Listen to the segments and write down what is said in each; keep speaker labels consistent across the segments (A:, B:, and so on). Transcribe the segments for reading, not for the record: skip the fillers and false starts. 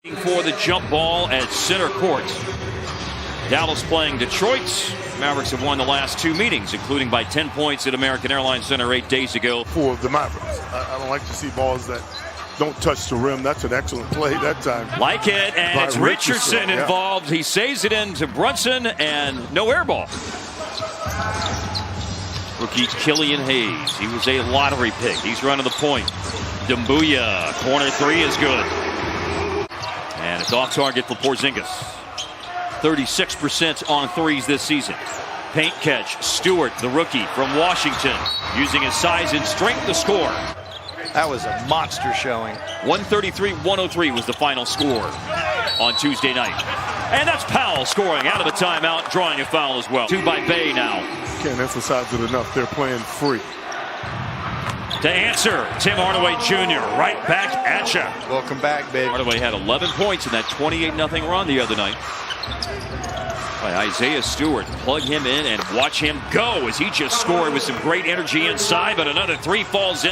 A: For the jump ball at center court. Dallas playing Detroit. Mavericks have won the last two meetings, including by 10 points at American Airlines Center 8 days ago.
B: For the Mavericks, I don't like to see balls that don't touch the rim. That's an excellent play that time.
A: Like it, and it's Richardson involved. He saves it into Brunson, and no air ball. Rookie Killian Hayes. He was a lottery pick. He's running the point. Dumbuya, corner three is good. And it's off target for Porzingis. 36% on threes this season. Paint catch, Stewart, the rookie from Washington, using his size and strength to score.
C: That was a monster showing.
A: 133-103 was the final score on Tuesday night. And that's Powell scoring out of a timeout, drawing a foul as well. Two by Bay now.
B: Can't emphasize it enough. They're playing free.
A: To answer, Tim Hardaway Jr. right back at you.
C: Welcome back, baby.
A: Hardaway had 11 points in that 28-0 run the other night. By Isaiah Stewart, plug him in and watch him go as he just scored with some great energy inside, but another three falls in.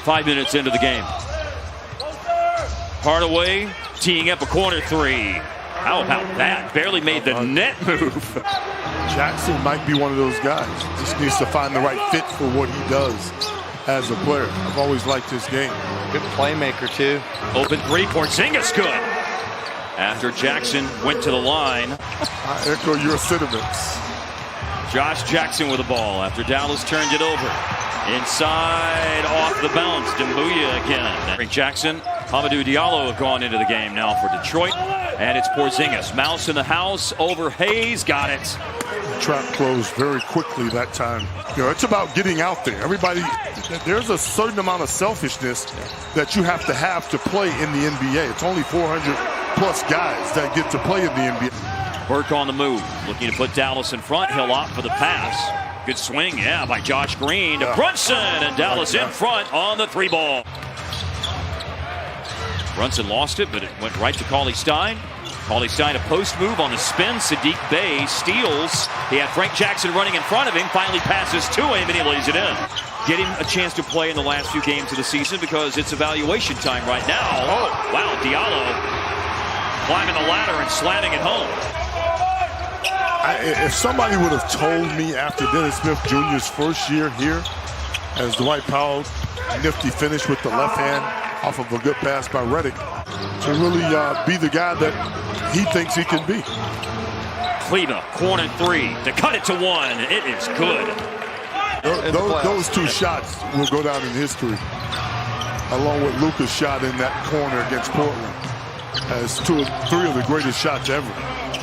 A: 5 minutes into the game. Hardaway teeing up a corner three. How about that? Barely made the net move.
B: Jackson might be one of those guys. Just needs to find the right fit for what he does as a player. I've always liked his game.
C: Good playmaker, too.
A: Open three, Porzingis good. After Jackson went to the line.
B: I echo your sentiments.
A: Josh Jackson with the ball after Dallas turned it over. Inside, off the bounce, Dumbuya again. Jackson, Hamidou Diallo have gone into the game now for Detroit. And it's Porzingis. Mouse in the house over Hayes, got it.
B: The trap closed very quickly that time. You know, it's about getting out there. Everybody, there's a certain amount of selfishness that you have to play in the NBA. It's only 400 plus guys that get to play in the NBA.
A: Burke on the move, looking to put Dallas in front. He'll opt for the pass. Good swing, by Josh Green to Brunson, and Dallas in front on the three ball. Brunson lost it, but it went right to Cauley-Stein. Cauley-Stein a post move on the spin. Saddiq Bey steals. He had Frank Jackson running in front of him. Finally passes to him, and he lays it in. Get him a chance to play in the last few games of the season because it's evaluation time right now. Oh, wow, Diallo climbing the ladder and slamming it home.
B: If somebody would have told me after Dennis Smith Jr.'s first year here, as Dwight Powell, nifty finish with the left hand off of a good pass by Redick, to really be the guy that he thinks he can be.
A: Kleba, corner three, to cut it to one. It is good.
B: Those two shots will go down in history, along with Luka's shot in that corner against Portland, as three of the greatest shots ever.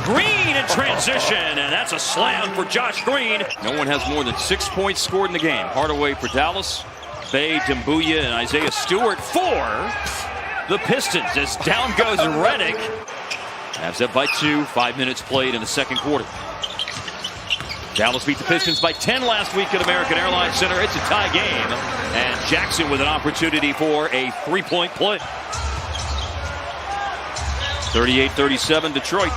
A: Green in transition, and that's a slam for Josh Green. No one has more than 6 points scored in the game. Hardaway for Dallas, Bey, Dumbuya, and Isaiah Stewart for the Pistons as down goes Redick. Mavs up by 2, 5 minutes played in the second quarter. Dallas beat the Pistons by 10 last week at American Airlines Center. It's a tie game, and Jackson with an opportunity for a three-point play. 38-37 Detroit.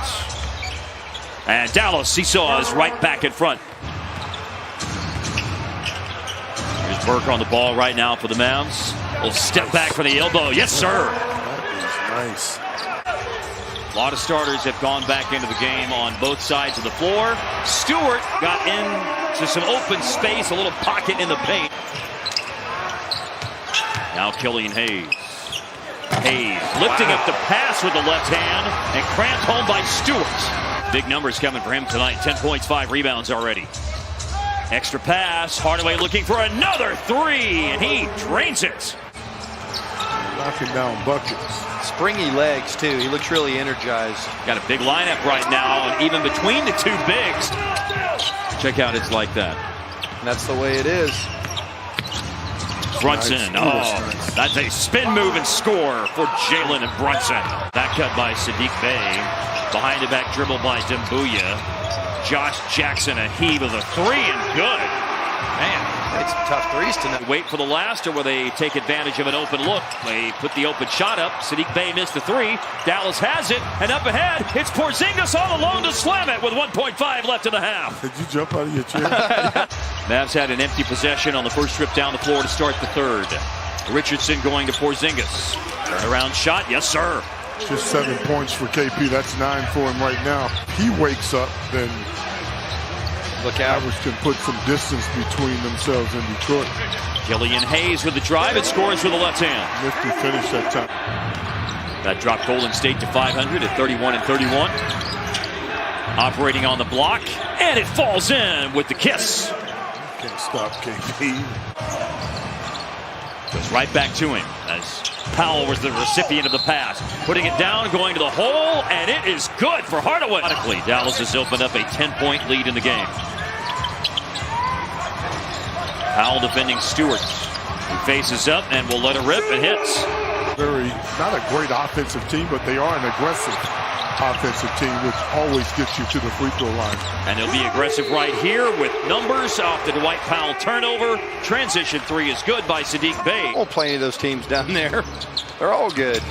A: And Dallas seesaws right back in front. Here's Burke on the ball right now for the Mavs. Little step back for the elbow. Yes, sir.
B: That is nice.
A: A lot of starters have gone back into the game on both sides of the floor. Stewart got into some open space, a little pocket in the paint. Now Killian Hayes. Hayes lifting up the pass with the left hand and cramped home by Stewart. Big numbers coming for him tonight. 10 points, 5 rebounds already. Extra pass. Hardaway looking for another three, and he drains it.
B: Knocking down buckets.
C: Springy legs, too. He looks really energized.
A: Got a big lineup right now, and even between the two bigs. Check out it's like that.
C: And that's the way it is.
A: Brunson,
B: nice.
A: That's a spin move and score for Jalen and Brunson. That cut by Saddiq Bey. Behind the back dribble by Dumbuya. Josh Jackson, a heave of a three and good. Man,
C: it's some tough threes tonight.
A: Wait for the last, or will they take advantage of an open look? They put the open shot up. Saddiq Bey missed the three. Dallas has it, and up ahead, it's Porzingis all alone to slam it with 1.5 left in the half.
B: Did you jump out of your chair?
A: Mavs had an empty possession on the first trip down the floor to start the third. Richardson going to Porzingis. Turnaround shot, yes sir.
B: Just 7 points for KP. That's 9 for him right now. If he wakes up, then
C: look out.
B: Mavericks can put some distance between themselves and Detroit.
A: Killian Hayes with the drive. It scores with the left hand.
B: Nifty finish that time.
A: That dropped Golden State to 500 at 31-31. Operating on the block, and it falls in with the kiss.
B: Can't stop KP.
A: Goes right back to him as Powell was the recipient of the pass. Putting it down, going to the hole, and it is good for Hardaway. Dallas has opened up a 10-point lead in the game. Powell defending Stewart. He faces up and will let it rip. It hits.
B: Not a great offensive team, but they are an aggressive offensive team, which always gets you to the free throw line.
A: And they'll be aggressive right here with numbers off the Dwight Powell turnover. Transition three is good by Saddiq Bey.
C: Won't play any of those teams down there. They're all good.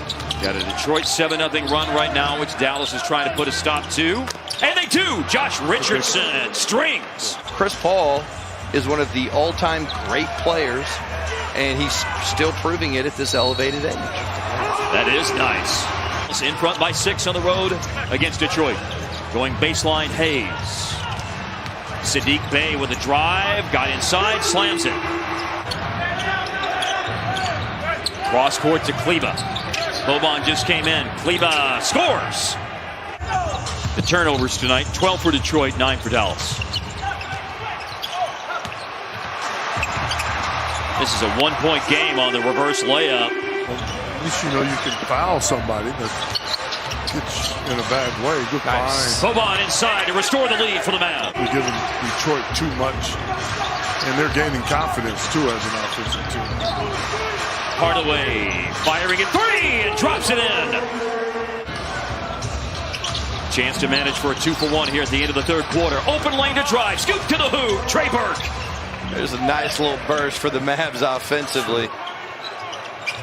A: Got a Detroit 7-0 run right now, which Dallas is trying to put a stop to. And they do. Josh Richardson strings.
C: Chris Paul is one of the all-time great players, and he's still proving it at this elevated age.
A: That is nice. In front by 6 on the road against Detroit. Going baseline, Hayes. Saddiq Bey with a drive, got inside, slams it. Cross court to Kleba. Boban just came in. Kleba scores. The turnovers tonight, 12 for Detroit, 9 for Dallas. This is a 1-point game on the reverse layup.
B: At least you know you can foul somebody that gets in a bad way. Good
A: Nice.
B: find.
A: Boban inside to restore the lead for the Mavs.
B: They're giving Detroit too much, and they're gaining confidence too as an offensive team.
A: Hardaway firing at 3 and drops it in. Chance to manage for a 2-for-1 here at the end of the third quarter. Open lane to drive, scoop to the hoop. Trey Burke.
C: There's a nice little burst for the Mavs offensively.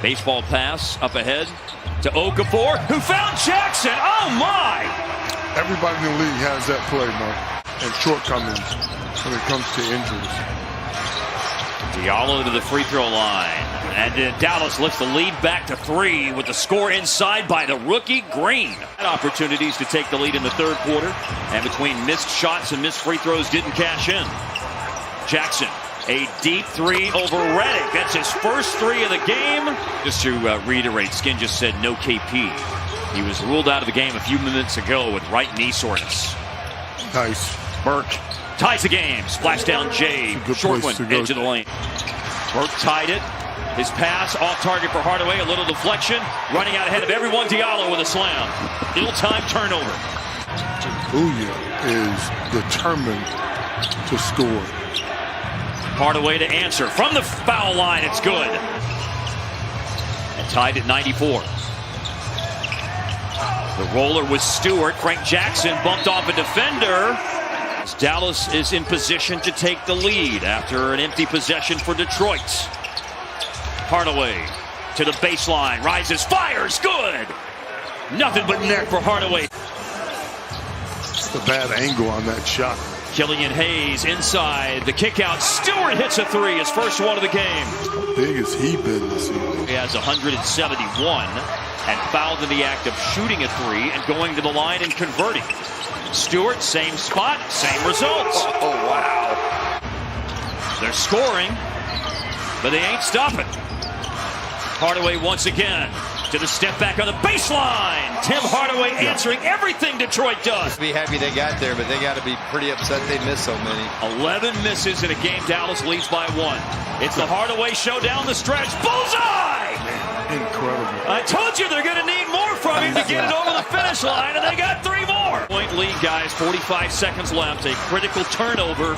A: Baseball pass up ahead to Okafor, who found Jackson. Oh my!
B: Everybody in the league has that play, Mark, and shortcomings when it comes to injuries.
A: Diallo to the free throw line. And Dallas lifts the lead back to 3 with the score inside by the rookie Green. Opportunities to take the lead in the third quarter, and between missed shots and missed free throws didn't cash in. Jackson, a deep 3 over Redick. That's his first 3 of the game. Just to reiterate, Skin just said no KP. He was ruled out of the game a few minutes ago with right knee soreness.
B: Nice.
A: Burke ties the game. Splashdown Jay. Short one, edge of the lane. Burke tied it. His pass off target for Hardaway. A little deflection. Running out ahead of everyone. Diallo with a slam. Ill-timed turnover.
B: Booyah is determined to score.
A: Hardaway to answer. From the foul line, it's good. And tied at 94. The roller was Stewart. Frank Jackson bumped off a defender. As Dallas is in position to take the lead after an empty possession for Detroit. Hardaway to the baseline. Rises, fires, good. Nothing but net for Hardaway.
B: It's a bad angle on that shot.
A: Killian Hayes inside, the kick out. Stewart hits a 3, his first one of the game.
B: How big has he been this evening?
A: He has 171 and fouled in the act of shooting a 3 and going to the line and converting. Stewart, same spot, same results.
C: Oh, wow.
A: They're scoring, but they ain't stopping. Hardaway once again to the step back on the baseline. Tim Hardaway answering everything Detroit does.
C: Be happy they got there, but they got to be pretty upset they missed so many.
A: 11 misses in a game Dallas leads by 1. It's the Hardaway show down the stretch. Bullseye!
B: Incredible.
A: I told you they're going to need more from him to get it over the finish line, and they got 3 more. Point lead, guys. 45 seconds left. A critical turnover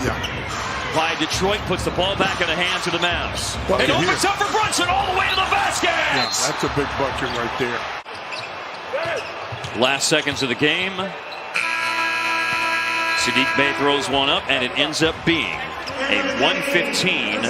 A: by Detroit puts the ball back in the hands of the Mavs. It opens up for Brunson all the way to the basket.
B: Yeah, that's a big bucket right there.
A: Last seconds of the game. Saddiq Bey throws one up, and it ends up being a 115-105.